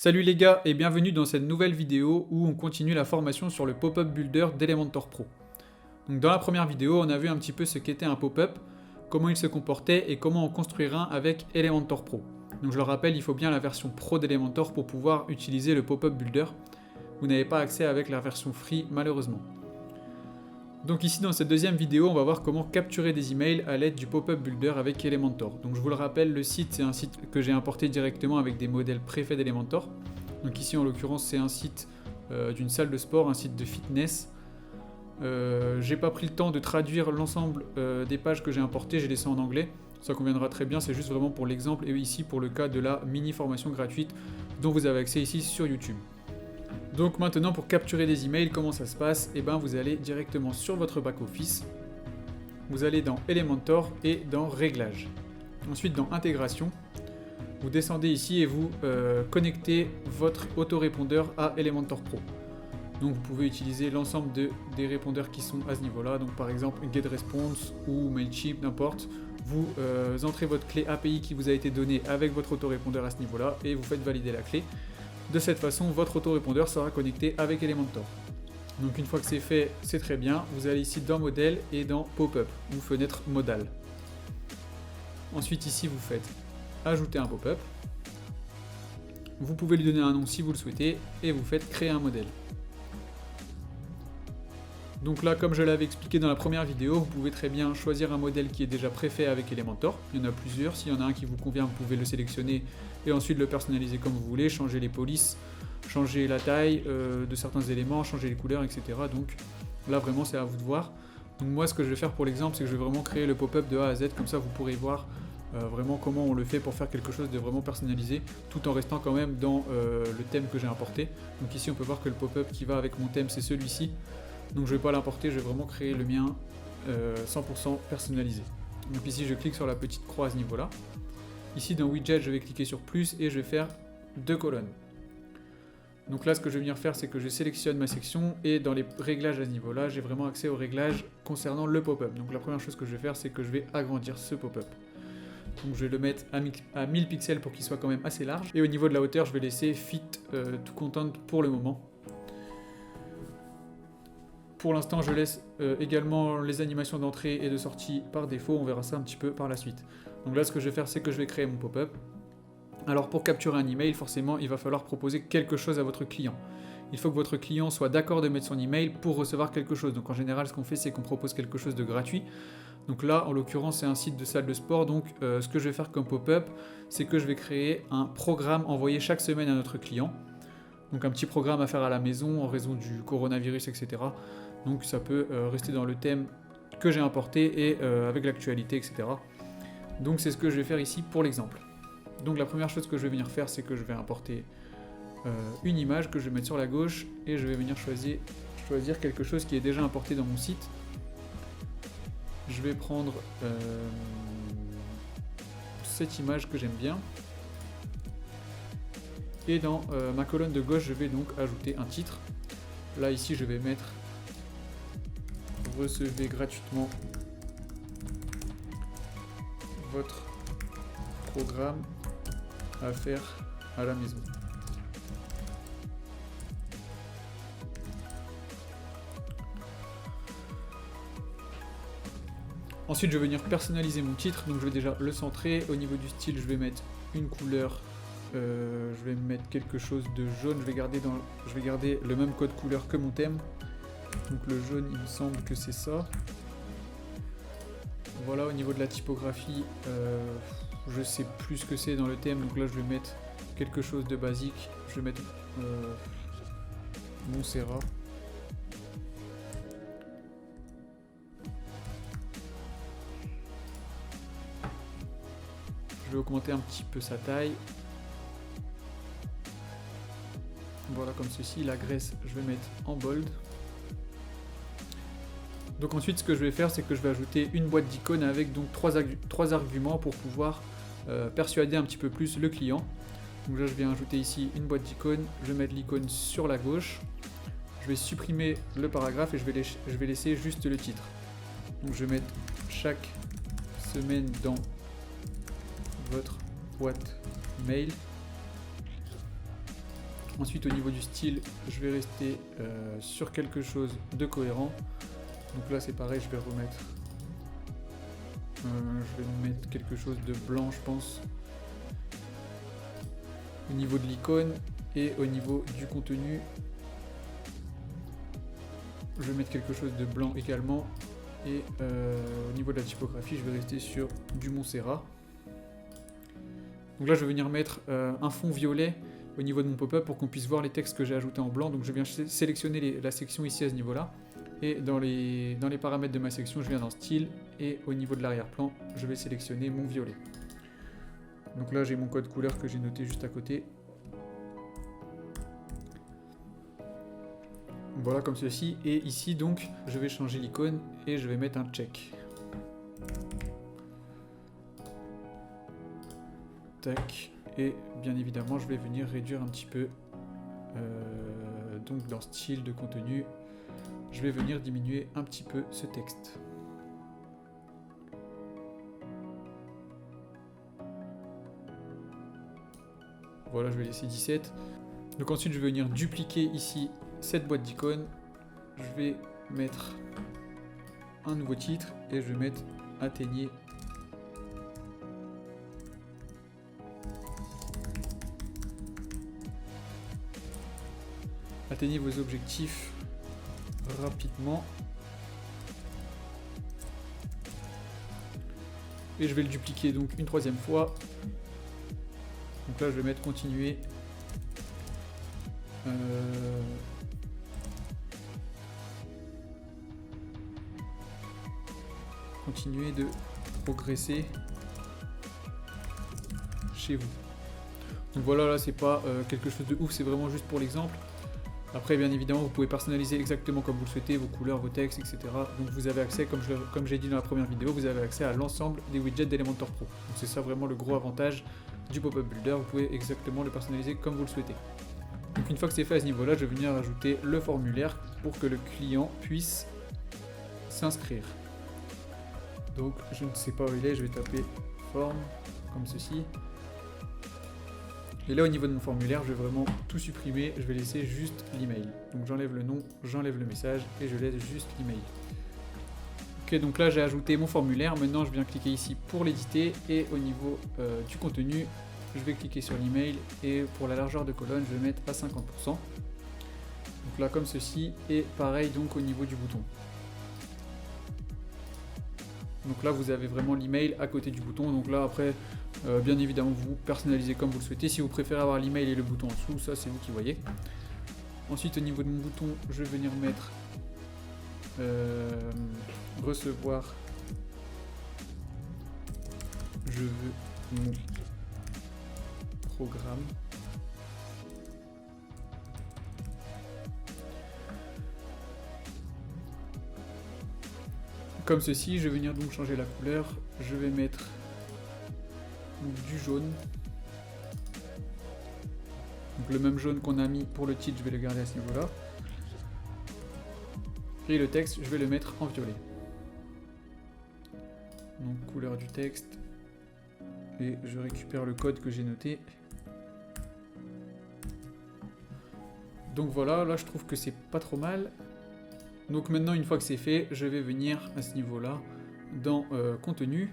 Salut les gars et bienvenue dans cette nouvelle vidéo où on continue la formation sur le pop-up builder d'Elementor Pro. Donc dans la première vidéo, on a vu un petit peu ce qu'était un pop-up, comment il se comportait et comment en construire un avec Elementor Pro. Donc je le rappelle, il faut bien la version Pro d'Elementor pour pouvoir utiliser le pop-up builder. Vous n'avez pas accès avec la version free malheureusement. Donc ici dans cette deuxième vidéo, on va voir comment capturer des emails à l'aide du pop-up builder avec Elementor. Donc je vous le rappelle, le site c'est un site que j'ai importé directement avec des modèles préfaits d'Elementor. Donc ici en l'occurrence c'est un site d'une salle de sport, un site de fitness. J'ai pas pris le temps de traduire l'ensemble des pages que j'ai importées, j'ai laissé en anglais. Ça conviendra très bien, c'est juste vraiment pour l'exemple et ici pour le cas de la mini formation gratuite dont vous avez accès ici sur YouTube. Donc maintenant pour capturer des emails, comment ça se passe? Et vous allez directement sur votre back-office, vous allez dans Elementor et dans Réglages. Ensuite dans Intégration, vous descendez ici et vous connectez votre autorépondeur à Elementor Pro. Donc vous pouvez utiliser l'ensemble des répondeurs qui sont à ce niveau-là, donc par exemple GetResponse ou Mailchimp, n'importe. Vous entrez votre clé API qui vous a été donnée avec votre autorépondeur à ce niveau-là et vous faites valider la clé. De cette façon, votre autorépondeur sera connecté avec Elementor. Donc une fois que c'est fait, c'est très bien. Vous allez ici dans Modèle et dans Pop-up, ou fenêtre modale. Ensuite ici, vous faites Ajouter un pop-up. Vous pouvez lui donner un nom si vous le souhaitez, et vous faites Créer un modèle. Donc là, comme je l'avais expliqué dans la première vidéo, vous pouvez très bien choisir un modèle qui est déjà préfet avec Elementor. Il y en a plusieurs, s'il y en a un qui vous convient, vous pouvez le sélectionner et ensuite le personnaliser comme vous voulez, changer les polices, changer la taille de certains éléments, changer les couleurs, etc. Donc là vraiment c'est à vous de voir. Donc moi ce que je vais faire pour l'exemple, c'est que je vais vraiment créer le pop-up de A à Z, comme ça vous pourrez voir vraiment comment on le fait pour faire quelque chose de vraiment personnalisé, tout en restant quand même dans le thème que j'ai importé. Donc ici on peut voir que le pop-up qui va avec mon thème c'est celui-ci. Donc je ne vais pas l'importer, je vais vraiment créer le mien 100% personnalisé. Donc ici je clique sur la petite croix à ce niveau-là. Ici dans Widget je vais cliquer sur plus et je vais faire 2 colonnes. Donc là ce que je vais venir faire c'est que je sélectionne ma section et dans les réglages à ce niveau-là j'ai vraiment accès aux réglages concernant le pop-up. Donc la première chose que je vais faire c'est que je vais agrandir ce pop-up. Donc je vais le mettre à 1000 pixels pour qu'il soit quand même assez large. Et au niveau de la hauteur je vais laisser fit to content pour le moment. Pour l'instant, je laisse également les animations d'entrée et de sortie par défaut. On verra ça un petit peu par la suite. Donc là, ce que je vais faire, c'est que je vais créer mon pop-up. Alors pour capturer un email, forcément, il va falloir proposer quelque chose à votre client. Il faut que votre client soit d'accord de mettre son email pour recevoir quelque chose. Donc en général, ce qu'on fait, c'est qu'on propose quelque chose de gratuit. Donc là, en l'occurrence, c'est un site de salle de sport. Donc ce que je vais faire comme pop-up, c'est que je vais créer un programme envoyé chaque semaine à notre client. Donc un petit programme à faire à la maison en raison du coronavirus, etc. Donc ça peut rester dans le thème que j'ai importé et avec l'actualité, etc. Donc c'est ce que je vais faire ici pour l'exemple. Donc la première chose que je vais venir faire, c'est que je vais importer une image que je vais mettre sur la gauche et je vais venir choisir quelque chose qui est déjà importé dans mon site. Je vais prendre cette image que j'aime bien. Et dans ma colonne de gauche, je vais donc ajouter un titre. Là, ici, je vais mettre « Recevez gratuitement votre programme à faire à la maison ». Ensuite, je vais venir personnaliser mon titre. Donc, je vais déjà le centrer. Au niveau du style, je vais mettre une couleur. Je vais mettre quelque chose de jaune, je vais garder le même code couleur que mon thème. Donc le jaune, il me semble que c'est ça. Voilà, au niveau de la typographie, je sais plus ce que c'est dans le thème, donc là je vais mettre quelque chose de basique. Je vais mettre Montserrat. Je vais augmenter un petit peu sa taille. Voilà, comme ceci. La graisse, je vais mettre en bold. Donc ensuite, ce que je vais faire, c'est que je vais ajouter une boîte d'icônes avec donc trois arguments pour pouvoir persuader un petit peu plus le client. Donc là, je vais ajouter ici une boîte d'icônes. Je vais mettre l'icône sur la gauche. Je vais supprimer le paragraphe et je vais laisser juste le titre. Donc je vais mettre chaque semaine dans votre boîte mail. Ensuite au niveau du style, je vais rester sur quelque chose de cohérent. Donc là c'est pareil, je vais remettre... je vais mettre quelque chose de blanc je pense. Au niveau de l'icône et au niveau du contenu, je vais mettre quelque chose de blanc également. Et au niveau de la typographie, je vais rester sur du Montserrat. Donc là je vais venir mettre un fond violet au niveau de mon pop-up pour qu'on puisse voir les textes que j'ai ajoutés en blanc. Donc je viens sélectionner la section ici à ce niveau-là. Et dans les paramètres de ma section, je viens dans style. Et au niveau de l'arrière-plan, je vais sélectionner mon violet. Donc là j'ai mon code couleur que j'ai noté juste à côté. Voilà comme ceci. Et ici donc, je vais changer l'icône et je vais mettre un check. Tac. Et bien évidemment, je vais venir réduire un petit peu. Donc dans style de contenu, je vais venir diminuer un petit peu ce texte. Voilà, je vais laisser 17. Donc ensuite, je vais venir dupliquer ici cette boîte d'icônes. Je vais mettre un nouveau titre et je vais mettre atteignez vos objectifs rapidement. Et je vais le dupliquer donc une troisième fois. Donc là je vais mettre continuer. Continuer de progresser chez vous. Donc voilà, là c'est pas quelque chose de ouf, c'est vraiment juste pour l'exemple. Après bien évidemment vous pouvez personnaliser exactement comme vous le souhaitez, vos couleurs, vos textes, etc. Donc vous avez accès, comme j'ai dit dans la première vidéo, vous avez accès à l'ensemble des widgets d'Elementor Pro. Donc c'est ça vraiment le gros avantage du Pop-up Builder, vous pouvez exactement le personnaliser comme vous le souhaitez. Donc une fois que c'est fait à ce niveau là, je vais venir ajouter le formulaire pour que le client puisse s'inscrire. Donc je ne sais pas où il est, je vais taper forme comme ceci. Et là au niveau de mon formulaire, je vais vraiment tout supprimer, je vais laisser juste l'email. Donc j'enlève le nom, j'enlève le message et je laisse juste l'email. Ok, donc là j'ai ajouté mon formulaire, maintenant je viens cliquer ici pour l'éditer et au niveau du contenu, je vais cliquer sur l'email et pour la largeur de colonne, je vais mettre à 50%. Donc là comme ceci et pareil donc au niveau du bouton. Donc là vous avez vraiment l'email à côté du bouton, donc là après bien évidemment vous personnalisez comme vous le souhaitez. Si vous préférez avoir l'email et le bouton en dessous, ça c'est vous qui voyez. Ensuite au niveau de mon bouton, je vais venir mettre recevoir, je veux mon programme. Comme ceci, je vais venir donc changer la couleur, je vais mettre du jaune. Donc le même jaune qu'on a mis pour le titre, je vais le garder à ce niveau-là. Et le texte, je vais le mettre en violet. Donc couleur du texte. Et je récupère le code que j'ai noté. Donc voilà, là je trouve que c'est pas trop mal. Donc maintenant, une fois que c'est fait, je vais venir à ce niveau-là dans contenu.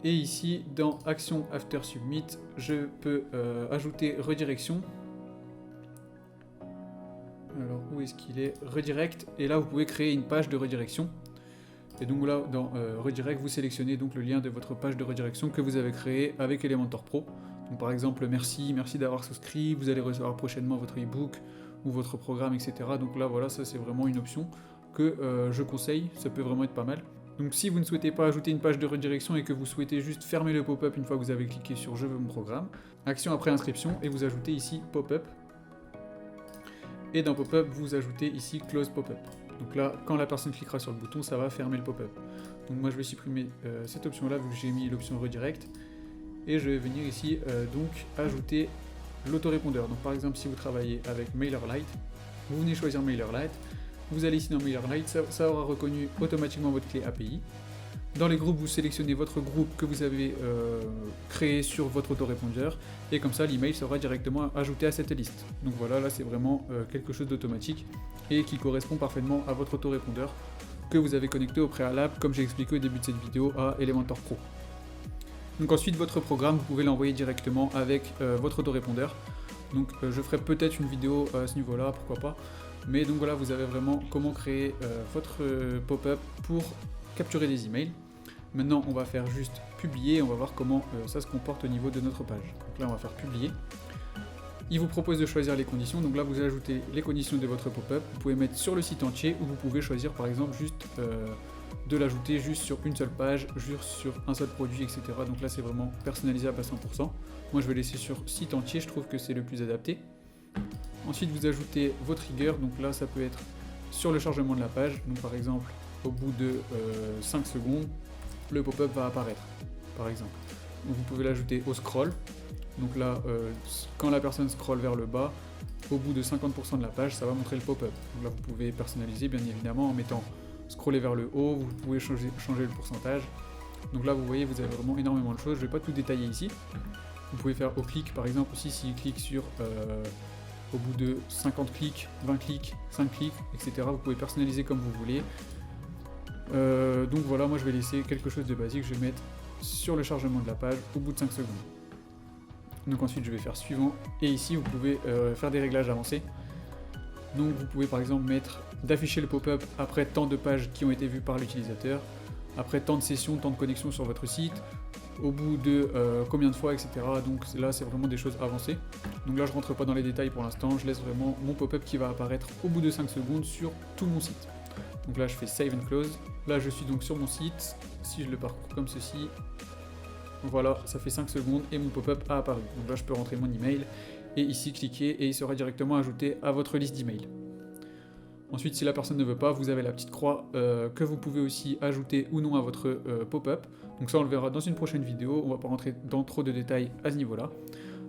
Et ici, dans Action After Submit, je peux ajouter redirection. Alors, où est-ce qu'il est? Redirect. Et là, vous pouvez créer une page de redirection. Et donc là, dans Redirect, vous sélectionnez donc le lien de votre page de redirection que vous avez créée avec Elementor Pro. Donc par exemple, merci d'avoir souscrit, vous allez recevoir prochainement votre e-book ou votre programme, etc. Donc là, voilà, ça c'est vraiment une option que je conseille, ça peut vraiment être pas mal. Donc si vous ne souhaitez pas ajouter une page de redirection et que vous souhaitez juste fermer le pop-up une fois que vous avez cliqué sur je veux mon programme, action après inscription et vous ajoutez ici pop-up. Et dans pop-up, vous ajoutez ici close pop-up. Donc là, quand la personne cliquera sur le bouton, ça va fermer le pop-up. Donc moi je vais supprimer cette option-là vu que j'ai mis l'option redirect. Et je vais venir ici donc ajouter l'autorépondeur. Donc par exemple, si vous travaillez avec MailerLite, vous venez choisir MailerLite. Vous allez ici dans MailerLite, ça aura reconnu automatiquement votre clé API. Dans les groupes, vous sélectionnez votre groupe que vous avez créé sur votre autorépondeur et comme ça l'email sera directement ajouté à cette liste. Donc voilà, là c'est vraiment quelque chose d'automatique et qui correspond parfaitement à votre autorépondeur que vous avez connecté au préalable, comme j'ai expliqué au début de cette vidéo, à Elementor Pro. Donc ensuite, votre programme, vous pouvez l'envoyer directement avec votre autorépondeur. Donc je ferai peut-être une vidéo à ce niveau-là, pourquoi pas. Mais donc voilà, vous avez vraiment comment créer votre pop-up pour capturer des emails. Maintenant, on va faire juste publier, on va voir comment ça se comporte au niveau de notre page. Donc là, on va faire publier. Il vous propose de choisir les conditions, donc là vous ajoutez les conditions de votre pop-up, vous pouvez mettre sur le site entier ou vous pouvez choisir par exemple juste de l'ajouter juste sur une seule page, juste sur un seul produit, etc. Donc là c'est vraiment personnalisable à 100%. Moi je vais laisser sur site entier, je trouve que c'est le plus adapté. Ensuite vous ajoutez vos triggers, donc là ça peut être sur le chargement de la page, donc par exemple au bout de 5 secondes, le pop-up va apparaître, par exemple. Donc, vous pouvez l'ajouter au scroll. Donc là, quand la personne scrolle vers le bas, au bout de 50% de la page, ça va montrer le pop-up. Donc là, vous pouvez personnaliser bien évidemment en mettant scroller vers le haut, vous pouvez changer le pourcentage. Donc là, vous voyez, vous avez vraiment énormément de choses. Je ne vais pas tout détailler ici. Vous pouvez faire au clic, par exemple, aussi s'il clique sur au bout de 50 clics, 20 clics, 5 clics, etc. Vous pouvez personnaliser comme vous voulez. Donc voilà, moi je vais laisser quelque chose de basique. Je vais mettre sur le chargement de la page au bout de 5 secondes. Donc ensuite je vais faire suivant et ici vous pouvez faire des réglages avancés. Donc vous pouvez par exemple mettre d'afficher le pop-up après tant de pages qui ont été vues par l'utilisateur, après tant de sessions, tant de connexions sur votre site, au bout de combien de fois, etc. Donc là c'est vraiment des choses avancées. Donc là je rentre pas dans les détails pour l'instant, je laisse vraiment mon pop-up qui va apparaître au bout de 5 secondes sur tout mon site. Donc là je fais save and close, là je suis donc sur mon site, si je le parcours comme ceci, voilà, ça fait 5 secondes et mon pop-up a apparu. Donc là, je peux rentrer mon email et ici cliquer et il sera directement ajouté à votre liste d'emails. Ensuite, si la personne ne veut pas, vous avez la petite croix que vous pouvez aussi ajouter ou non à votre pop-up. Donc ça, on le verra dans une prochaine vidéo. On va pas rentrer dans trop de détails à ce niveau-là.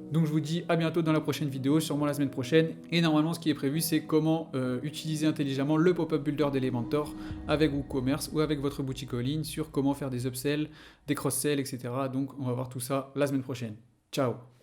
Donc je vous dis à bientôt dans la prochaine vidéo, sûrement la semaine prochaine. Et normalement, ce qui est prévu, c'est comment utiliser intelligemment le pop-up builder d'Elementor avec WooCommerce ou avec votre boutique en ligne sur comment faire des upsells, des cross-sells, etc. Donc on va voir tout ça la semaine prochaine. Ciao!